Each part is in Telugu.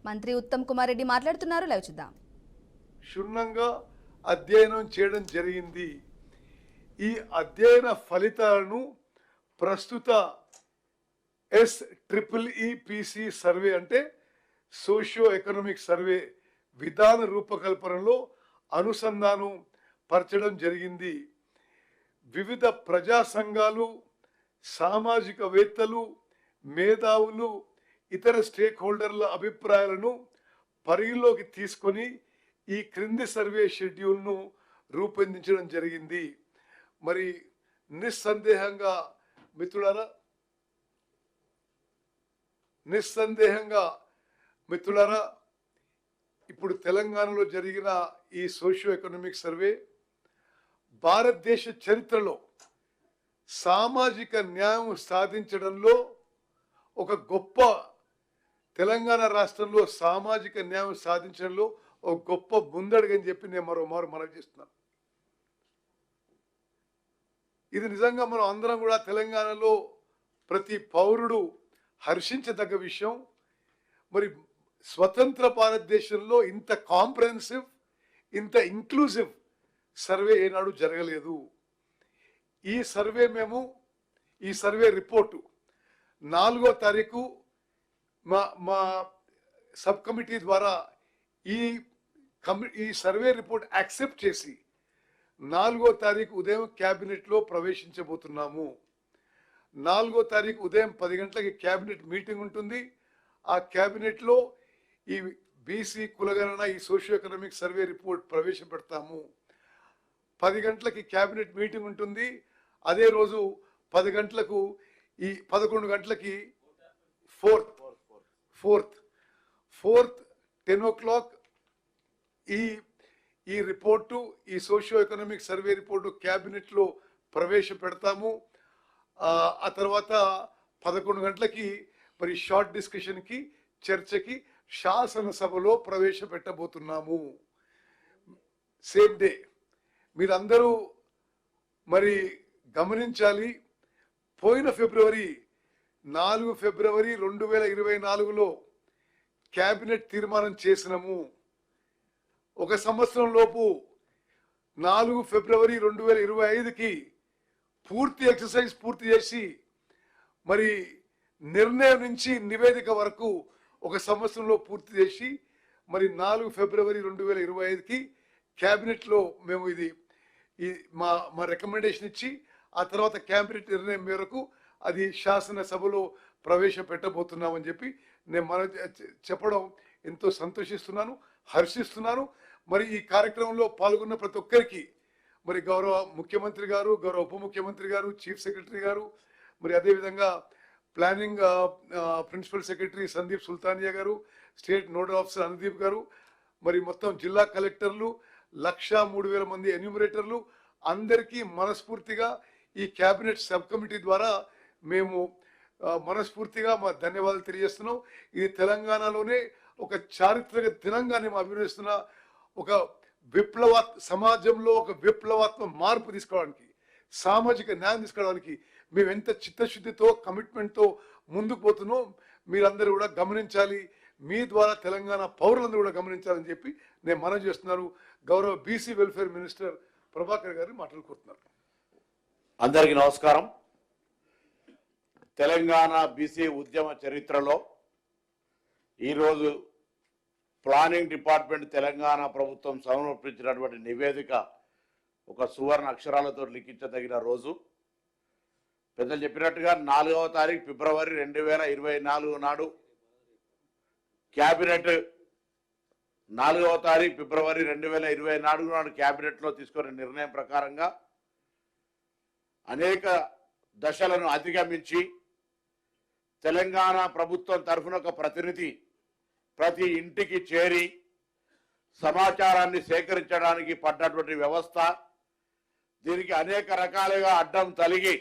మంత్రి ఉత్తమ్ కుమార్ రెడ్డి మాట్లాడుతున్నారు. లైవ్ చూద్దాం. క్షుణ్ణంగా అధ్యయనం చేయడం జరిగింది. ఈ అధ్యయన ఫలితాలను ప్రస్తుత SEEPC సర్వే అంటే సోషియో ఎకనామిక్ సర్వే విధాన రూపకల్పనలో అనుసంధానం పరచడం జరిగింది. వివిధ ప్రజా సంఘాలు, సామాజికవేత్తలు, మేధావులు, ఇతర స్టేక్ హోల్డర్ల అభిప్రాయాలను పరిగణలోకి తీసుకొని ఈ క్రింది సర్వే షెడ్యూల్ను రూపొందించడం జరిగింది. మరి నిస్సందేహంగా మిత్రులారా ఇప్పుడు తెలంగాణలో జరిగిన ఈ సోషియో ఎకనామిక్ సర్వే భారతదేశ చరిత్రలో సామాజిక న్యాయం సాధించడంలో ఒక గొప్ప తెలంగాణ రాష్ట్రంలో సామాజిక న్యాయం సాధించడంలో ఒక గొప్ప ముందడుగని చెప్పి నేను మరోమారు మనవి చేస్తున్నాను. ఇది నిజంగా మనం అందరం కూడా తెలంగాణలో ప్రతి పౌరుడు హర్షించదగ్గ విషయం. మరి స్వతంత్ర భారతదేశంలో ఇంత కాంప్రహెన్సివ్, ఇంత ఇంక్లూజివ్ సర్వే ఏనాడు జరగలేదు. ఈ సర్వే రిపోర్టు 4వ తారీఖు మా సబ్ కమిటీ ద్వారా ఈ సర్వే రిపోర్ట్ యాక్సెప్ట్ చేసి 4వ తారీఖు ఉదయం క్యాబినెట్లో ప్రవేశించబోతున్నాము. 4వ తారీఖు ఉదయం 10 గంటలకి క్యాబినెట్ మీటింగ్ ఉంటుంది. ఆ క్యాబినెట్లో ఈ బీసీ కులగణన ఈ సోషియో ఎకనామిక్ సర్వే రిపోర్ట్ ప్రవేశపెడతాము. 10 గంటలకి క్యాబినెట్ మీటింగ్ ఉంటుంది. అదే రోజు 10 గంటలకు 11 గంటలకి ఫోర్త్ 10 o'clock ఈ రిపోర్టు, ఈ సోషియో ఎకనామిక్ సర్వే రిపోర్టు క్యాబినెట్లో ప్రవేశపెడతాము. ఆ తర్వాత 11 గంటలకి మరి షార్ట్ డిస్కషన్కి, చర్చకి శాసనసభలో ప్రవేశపెట్టబోతున్నాము. Same day. మీరందరూ మరి గమనించాలి, పోయిన ఫిబ్రవరి 4 ఫిబ్రవరి 2024లో క్యాబినెట్ తీర్మానం చేసినాము. 1 సంవత్సరం లోపు 4 ఫిబ్రవరి 2025కి పూర్తి ఎక్సర్సైజ్ పూర్తి చేసి మరి నిర్ణయం నుంచి నివేదిక వరకు 1 సంవత్సరంలో పూర్తి చేసి మరి 4 ఫిబ్రవరి 2025కి క్యాబినెట్లో మేము మా రికమెండేషన్ ఇచ్చి ఆ తర్వాత క్యాబినెట్ నిర్ణయం మేరకు అది శాసనసభలో ప్రవేశపెట్టబోతున్నామని చెప్పి నేను చెప్పడం ఎంతో సంతోషిస్తున్నాను, హర్షిస్తున్నాను. మరి ఈ కార్యక్రమంలో పాల్గొన్న ప్రతి ఒక్కరికి మరి గౌరవ ముఖ్యమంత్రి గారు, గౌరవ ఉప ముఖ్యమంత్రి గారు, చీఫ్ సెక్రటరీ గారు, మరి అదేవిధంగా planning principal secretary Sandeep Sultania గారు, స్టేట్ నోడల్ ఆఫీసర్ అనుదీప్ గారు, మరి మొత్తం జిల్లా కలెక్టర్లు, 1,03,000 మంది ఎన్యూమరేటర్లు అందరికీ మనస్ఫూర్తిగా ఈ క్యాబినెట్ సబ్ కమిటీ ద్వారా మేము మనస్ఫూర్తిగా మా ధన్యవాదాలు తెలియజేస్తున్నాం. ఇది తెలంగాణలోనే ఒక చారిత్రక దినంగా మేము అభినందిస్తున్న ఒక సమాజంలో ఒక విప్లవాత్మక మార్పు తీసుకోవడానికి, సామాజిక న్యాయం తీసుకోవడానికి మేము ఎంత చిత్తశుద్ధితో, కమిట్మెంట్తో ముందుకు పోతున్నాం మీరందరూ కూడా గమనించాలి. మీ ద్వారా తెలంగాణ పౌరులందరూ కూడా గమనించాలని చెప్పి నేను మనవి చేస్తున్నాను. గౌరవ బీసీ వెల్ఫేర్ మినిస్టర్ ప్రభాకర్ గారిని మాట్లాడుకుంటున్నారు. అందరికీ నమస్కారం. తెలంగాణ బీసీ ఉద్యమ చరిత్రలో ఈరోజు ప్లానింగ్ డిపార్ట్మెంట్ తెలంగాణ ప్రభుత్వం సమర్పించినటువంటి నివేదిక ఒక సువర్ణ అక్షరాలతో లిఖించదగిన రోజు. పెద్దలు చెప్పినట్టుగా 4వ తారీఖు ఫిబ్రవరి 2024 నాడు క్యాబినెట్ 4వ తారీఖు ఫిబ్రవరి 2024 నాడు క్యాబినెట్లో తీసుకున్న నిర్ణయం ప్రకారంగా అనేక దశలను అధిగమించి తెలంగాణ ప్రభుత్వం తరఫున ఒక ప్రతినిధి ప్రతి ఇంటికి చేరి సమాచారాన్ని సేకరించడానికి పడ్డటువంటి వ్యవస్థ, దీనికి అనేక రకాలుగా అడ్డం తలిగి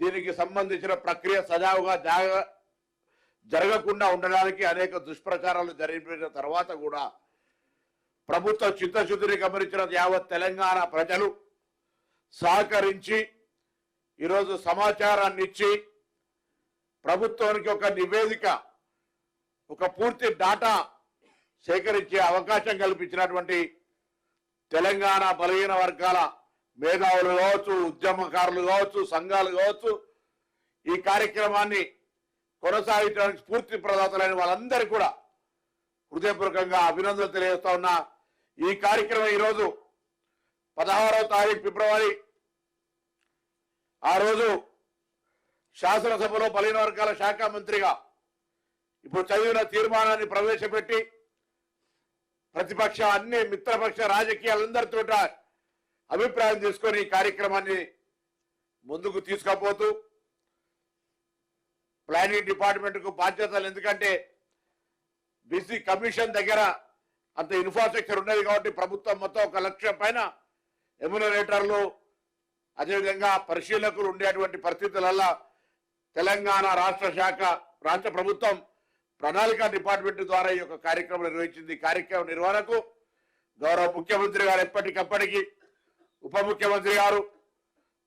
దీనికి సంబంధించిన ప్రక్రియ సజావుగా జరగకుండా ఉండడానికి అనేక దుష్ప్రచారాలు జరిపిన తర్వాత కూడా ప్రభుత్వ చిత్తశుద్ధిని గమనించిన యావత్ తెలంగాణ ప్రజలు సహకరించి ఈరోజు సమాచారాన్ని ఇచ్చి ప్రభుత్వానికి ఒక నివేదిక ఒక పూర్తి డాటా సేకరించే అవకాశం కల్పించినటువంటి తెలంగాణ బలహీన వర్గాల మేధావులు కావచ్చు, ఉద్యమకారులు కావచ్చు, సంఘాలు కావచ్చు, ఈ కార్యక్రమాన్ని కొనసాగించడానికి స్ఫూర్తి ప్రదాతలైన వాళ్ళందరికీ కూడా హృదయపూర్వకంగా అభినందనలు తెలియజేస్తా ఉన్నా. ఈ కార్యక్రమం ఈరోజు 16వ తారీఖు ఫిబ్రవరి, ఆ రోజు శాసనసభలో బలహీన వర్గాల శాఖ మంత్రిగా ఇప్పుడు చదివిన తీర్మానాన్ని ప్రవేశపెట్టి ప్రతిపక్ష అన్ని మిత్రపక్ష రాజకీయాలందరితో అభిప్రాయం తీసుకొని ఈ కార్యక్రమాన్ని ముందుకు తీసుకుపోతూ ప్లానింగ్ డిపార్ట్మెంట్ కు బాధ్యతలు, ఎందుకంటే బీసీ కమిషన్ దగ్గర అంత ఇన్ఫ్రాస్ట్రక్చర్ ఉన్నది కాబట్టి ప్రభుత్వం మొత్తం 1 లక్ష పైన ఎమ్యునరేటర్లు అదేవిధంగా పరిశీలకులు ఉండేటువంటి పరిస్థితులలో తెలంగాణ రాష్ట్ర ప్రభుత్వం ప్రణాళిక డిపార్ట్మెంట్ ద్వారా ఈ యొక్క కార్యక్రమం నిర్వహించింది. కార్యక్రమం నిర్వహణకు గౌరవ ముఖ్యమంత్రి గారు ఎప్పటికప్పటికి, ఉప ముఖ్యమంత్రి గారు,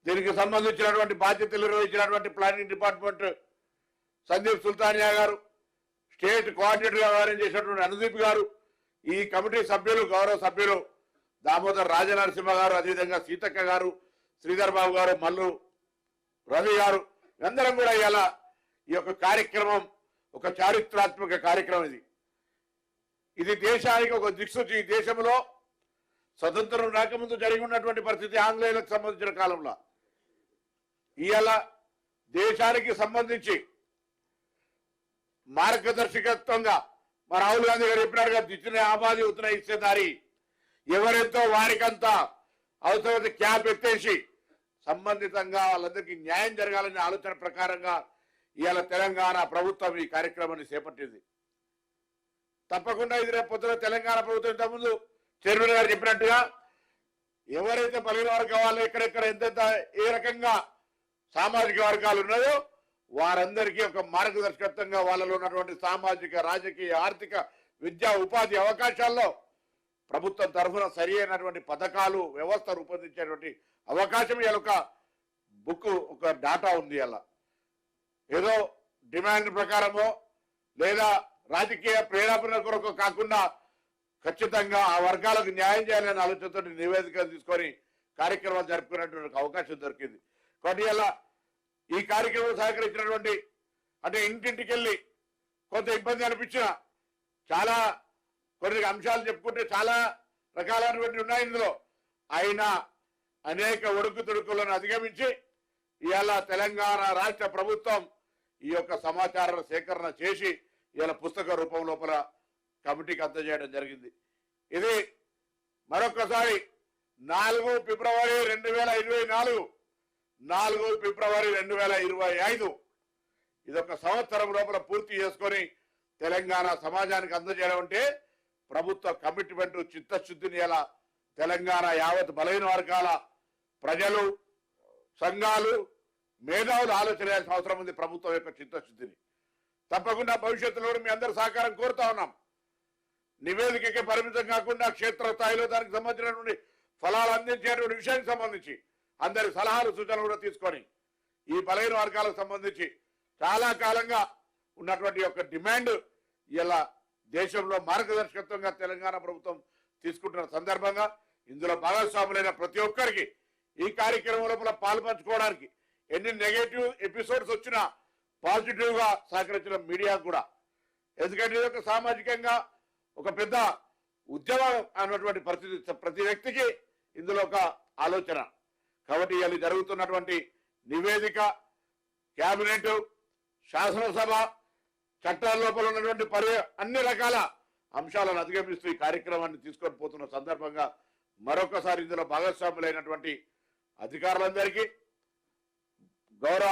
దీనికి సంబంధించినటువంటి బాధ్యతలు నిర్వహించినటువంటి ప్లానింగ్ డిపార్ట్మెంట్ సందీప్ సుల్తానియా గారు, స్టేట్ కోఆర్డినేటర్ గా వ్యవహరించేసినటువంటి అనుదీప్ గారు, ఈ కమిటీ సభ్యులు, గౌరవ సభ్యులు దామోదర్ రాజనరసింహ గారు, అదేవిధంగా సీతక్క గారు, శ్రీధర్ బాబు గారు, మల్లు రవి గారు, అందరం కూడా ఇలా ఈ యొక్క కార్యక్రమం ఒక చారిత్రాత్మక కార్యక్రమం. ఇది దేశానికి ఒక దిక్సూచి. ఈ దేశంలో స్వతంత్రం రాకముందు జరిగి ఉన్నటువంటి పరిస్థితి ఆంగ్లేయులకు సంబంధించిన కాలంలో ఇవాళ దేశానికి సంబంధించి మార్గదర్శకత్వంగా మా రాహుల్ గాంధీ గారు చెప్పినట్టుగా దిచ్చిన ఆబాది ఉత్తర ఇచ్చేదారి ఎవరెంతో వారికంతా అవసరమైతే క్యాప్ ఎత్తేసి సంబంధితంగా వాళ్ళందరికీ న్యాయం జరగాలనే ఆలోచన ప్రకారంగా ఇవాళ తెలంగాణ ప్రభుత్వం ఈ కార్యక్రమాన్ని చేపట్టింది. తప్పకుండా ఇది రేపు పొద్దున తెలంగాణ ప్రభుత్వం ఇంతకుముందు చైర్మన్ గారు చెప్పినట్టుగా ఎవరైతే బలహీన వర్గాలు ఎక్కడెక్కడ ఎంతెంత ఏ రకంగా సామాజిక వర్గాలు ఉన్నాయో వారందరికీ ఒక మార్గదర్శకత్వంగా వాళ్ళలో ఉన్నటువంటి సామాజిక, రాజకీయ, ఆర్థిక, విద్యా, ఉపాధి అవకాశాల్లో ప్రభుత్వం తరఫున సరి అయినటువంటి పథకాలు, వ్యవస్థ రూపొందించేటువంటి అవకాశం ఇలా ఒక బుక్, ఒక డాటా ఉంది. అలా ఏదో డిమాండ్ ప్రకారమో లేదా రాజకీయ ప్రేరేపణ కొరకు కాకుండా ఖచ్చితంగా ఆ వర్గాలకు న్యాయం చేయాలనే ఆలోచనతో నివేదిక తీసుకొని కార్యక్రమాలు జరుపుకునేటువంటి అవకాశం దొరికింది. కాబట్టి ఇలా ఈ కార్యక్రమం సహకరించినటువంటి, అంటే ఇంటింటికి వెళ్ళి కొంత ఇబ్బంది అనిపించిన చాలా కొన్ని అంశాలు చెప్పుకుంటే చాలా రకాలైనటువంటి ఉన్నాయి ఇందులో. అయినా అనేక ఒడుకు తొడుకులను అధిగమించి ఇవాళ తెలంగాణ రాష్ట్ర ప్రభుత్వం ఈ యొక్క సమాచార సేకరణ చేసి ఇవాళ పుస్తక రూపం లోపల కమిటీకి అందజేయడం జరిగింది. ఇది మరొకసారి 4 ఫిబ్రవరి 2024, 4 ఫిబ్రవరి 2025 ఇదొక సంవత్సరం లోపల పూర్తి చేసుకొని తెలంగాణ సమాజానికి అందజేయడం అంటే ప్రభుత్వ కమిట్మెంట్, చిత్తశుద్ధిని ఇలా తెలంగాణ యావత్ బలహీన వర్గాల ప్రజలు, సంఘాలు, మేధావులు ఆలోచన చేయాల్సిన అవసరం ఉంది. ప్రభుత్వం యొక్క చిత్తశుద్ధిని తప్పకుండా భవిష్యత్తులో మీ అందరి సహకారం కోరుతా ఉన్నాం. నివేదికకే పరిమితం కాకుండా క్షేత్రస్థాయిలో దానికి సంబంధించినటువంటి ఫలాలు అందించేటువంటి విషయానికి సంబంధించి అందరి సలహాలు, సూచనలు కూడా తీసుకొని ఈ బలహీన వర్గాలకు సంబంధించి చాలా కాలంగా ఉన్నటువంటి యొక్క డిమాండ్ ఇలా దేశంలో మార్గదర్శకత్వంగా తెలంగాణ ప్రభుత్వం తీసుకుంటున్న సందర్భంగా ఇందులో భాగస్వాములైన ప్రతి ఒక్కరికి ఈ కార్యక్రమం లోపల పాల్పంచుకోవడానికి ఎన్ని నెగటివ్ ఎపిసోడ్స్ వచ్చినా పాజిటివ్ గా సహకరించిన మీడియా కూడా, ఎందుకంటే ఇది ఒక సామాజికంగా ఒక పెద్ద ఉద్యమం అన్నటువంటి పరిస్థితి ప్రతి వ్యక్తికి ఇందులో ఒక ఆలోచన. కాబట్టి ఇవాళ జరుగుతున్నటువంటి నివేదిక, కేబినెట్, శాసనసభ, చట్టాల లోపల ఉన్నటువంటి అన్ని రకాల అంశాలను అధిగమిస్తూ ఈ కార్యక్రమాన్ని తీసుకొని పోతున్న సందర్భంగా మరొకసారి ఇందులో భాగస్వాములైనటువంటి అధికారులందరికీ, గౌరవ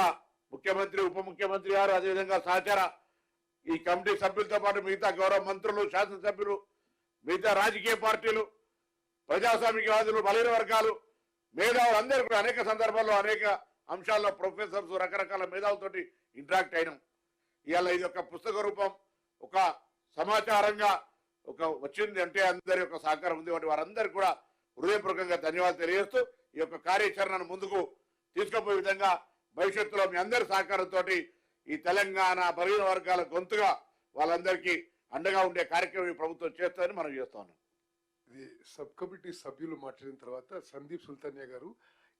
ముఖ్యమంత్రి, ఉప ముఖ్యమంత్రి గారు, అదేవిధంగా సహచార ఈ కమిటీ సభ్యులతో పాటు మిగతా గౌరవ మంత్రులు, శాసనసభ్యులు, మిగతా రాజకీయ పార్టీలు, ప్రజాస్వామికవాదులు, బలహీన వర్గాలు, మేధావులు అందరూ కూడా అనేక సందర్భాల్లో అనేక అంశాల్లో ప్రొఫెసర్స్, రకరకాల మేధావులతోటి ఇంటరాక్ట్ అయినాం. ఇవాళ ఇది ఒక పుస్తక రూపం, ఒక సమాచారంగా ఒక వచ్చింది అంటే అందరి యొక్క సహకారం ఉంది. వారందరికీ కూడా హృదయపూర్వకంగా ధన్యవాదాలు తెలియజేస్తూ ఈ యొక్క కార్యాచరణను ముందుకు తీసుకుపోయే విధంగా భవిష్యత్తులో మీ అందరి సహకారంతో ఈ తెలంగాణ బలహీన వర్గాల గొంతుగా వాళ్ళందరికీ అండగా ఉండే కార్యక్రమం ఈ ప్రభుత్వం చేస్తుందని మనం చేస్తా ఉన్నాం. ఇది సబ్ కమిటీ సభ్యులు మాట్లాడిన తర్వాత సందీప్ సుల్తానియా గారు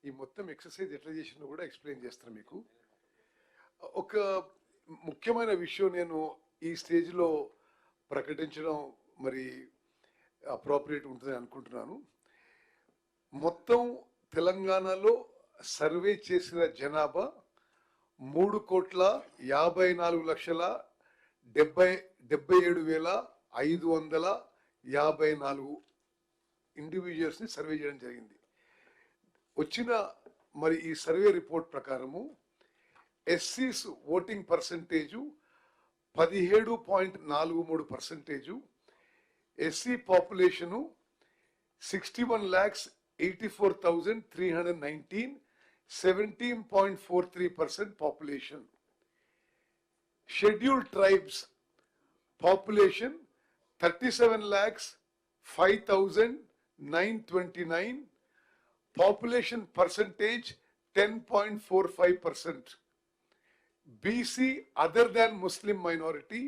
ఈ మొత్తం ఎక్సర్సైజ్ ఎట్లా చేసినా కూడా ఎక్స్ప్లెయిన్ చేస్తాను మీకు. ఒక ముఖ్యమైన విషయం నేను ఈ స్టేజ్లో ప్రకటించడం మరి అప్రోప్రియేట్ ఉంటుందని అనుకుంటున్నాను. మొత్తం తెలంగాణలో సర్వే చేసిన జనాభా 3,54,77,554 ఇండివిజువల్స్ని సర్వే చేయడం జరిగింది. వచ్చిన మరి ఈ సర్వే రిపోర్ట్ ప్రకారము ఎస్సీస్ voting percentage 17.43%, SC population 61,84,319, 17.43% population. Scheduled tribes population 37,05,929, population percentage 10.45%. BC other than Muslim minority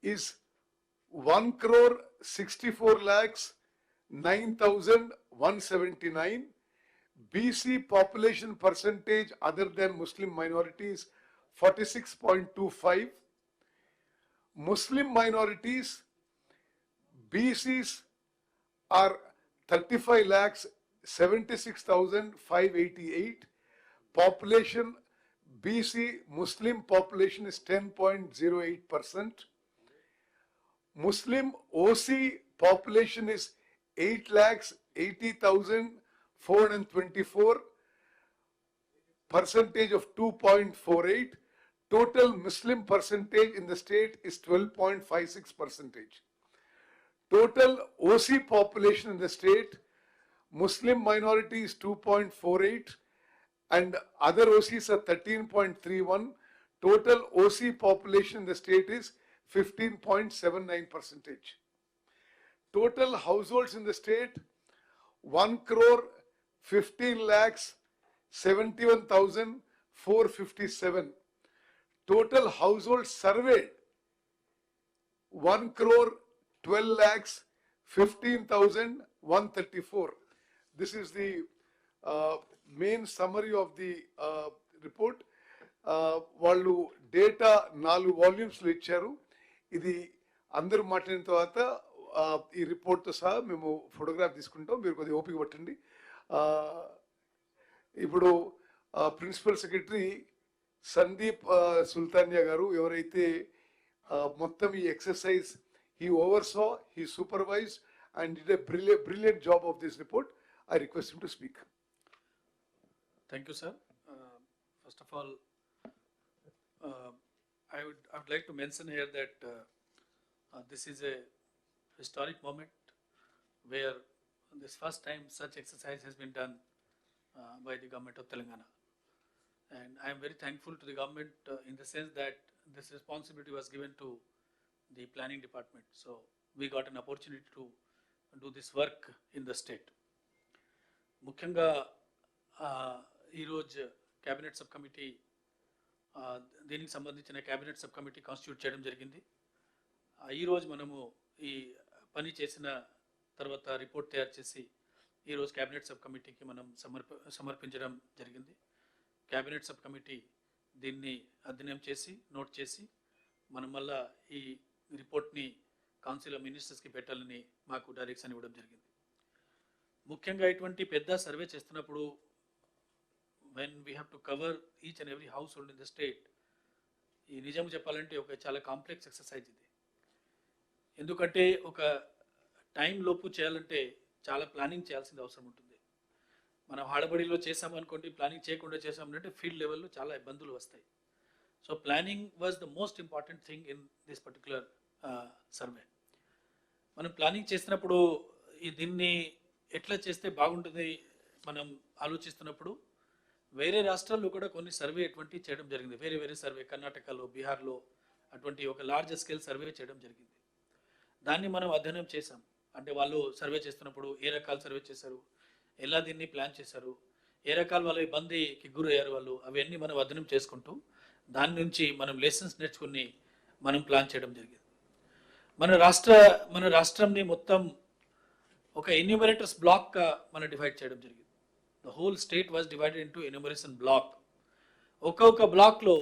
is 1,64,09,179. BC population percentage other than Muslim minorities 46.25. Muslim minorities BCs are 35,76,588. Population BC Muslim population is 10.08%. Muslim OC population is 8,80,424, percentage of 2.48. Total Muslim percentage in the state is 12.56%. Total OC population in the state, Muslim minority is 2.48 and other OCs are 13.31. Total OC population in the state is 15.79%. Total households in the state 1,15,71,457. Total households surveyed 1,12,15,134. This is the main summary of the report. వాళ్ళు డేటా 4 వాల్యూమ్స్లో ఇచ్చారు. ఇది అందరూ మాట్లాడిన తర్వాత ఈ రిపోర్ట్తో సహా మేము ఫోటోగ్రాఫ్ తీసుకుంటాం. మీరు కొద్దిగా ఓపిక పట్టండి. ఇప్పుడు ప్రిన్సిపల్ సెక్రటరీ సందీప్ సుల్తానియా గారు ఎవరైతే మొత్తం ఈ exercise he oversaw, he supervised and did a brilliant job of this report. I request him to speak. Thank you, sir. First of all, I would like to mention here that this is a historic moment where this first time such exercise has been done by the government of Telangana. And I am very thankful to the government in the sense that this responsibility was given to the planning department. So we got an opportunity to do this work in the state. ముఖ్యంగా ఈరోజు క్యాబినెట్ సబ్ కమిటీ దీనికి సంబంధించిన క్యాబినెట్ సబ్ కమిటీ కాన్స్టిట్యూట్ చేయడం జరిగింది. ఈరోజు మనము ఈ పని చేసిన తర్వాత రిపోర్ట్ తయారు చేసి ఈరోజు క్యాబినెట్ సబ్ కమిటీకి మనం సమర్పించడం జరిగింది. క్యాబినెట్ సబ్ కమిటీ దీన్ని అధ్యయనం చేసి నోట్ చేసి మనం మళ్ళా ఈ రిపోర్ట్ని కౌన్సిల్ ఆఫ్ మినిస్టర్స్కి పెట్టాలని మాకు డైరెక్షన్ ఇవ్వడం జరిగింది. ముఖ్యంగా ఇటువంటి పెద్ద సర్వే చేస్తున్నప్పుడు when we have to cover each and every household in the state, ఈ నిజం చెప్పాలంటే ఒక చాలా కాంప్లెక్స్ ఎక్సర్సైజ్ ఇది. ఎందుకంటే ఒక టైం లోపు చేయాలంటే చాలా ప్లానింగ్ చేయాల్సిన అవసరం ఉంటుంది. మనం హడాబడిలో చేసామనుకోండి, ప్లానింగ్ చేయకుండా చేసామంటే ఫీల్డ్ లెవెల్లో చాలా ఇబ్బందులు వస్తాయి. So planning was the most important thing in this particular survey. మనం ప్లానింగ్ చేసినప్పుడు దీన్ని ఎట్లా చేస్తే బాగుంటుంది మనం ఆలోచిస్తున్నప్పుడు వేరే రాష్ట్రాల్లో కూడా కొన్ని సర్వే అటువంటి చేయడం జరిగింది. వేరే సర్వే కర్ణాటకలో, బీహార్లో అటువంటి ఒక లార్జ్ స్కేల్ సర్వే చేయడం జరిగింది. దాన్ని మనం అధ్యయనం చేసాం. అంటే వాళ్ళు సర్వే చేస్తున్నప్పుడు ఏ రకాల సర్వే చేశారు, ఎలా దీన్ని ప్లాన్ చేశారు, ఏ రకాల వాళ్ళ ఇబ్బందికి గురయ్యారు వాళ్ళు, అవన్నీ మనం అధ్యయనం చేసుకుంటూ దాని నుంచి మనం లెసన్స్ నేర్చుకుని మనం ప్లాన్ చేయడం జరిగింది. మన రాష్ట్రంని మొత్తం ఒక ఎన్యూమరేటర్స్ బ్లాక్గా మనం డివైడ్ చేయడం జరిగింది. The whole state was divided into enumeration block. ఒక్కొక్క బ్లాక్లో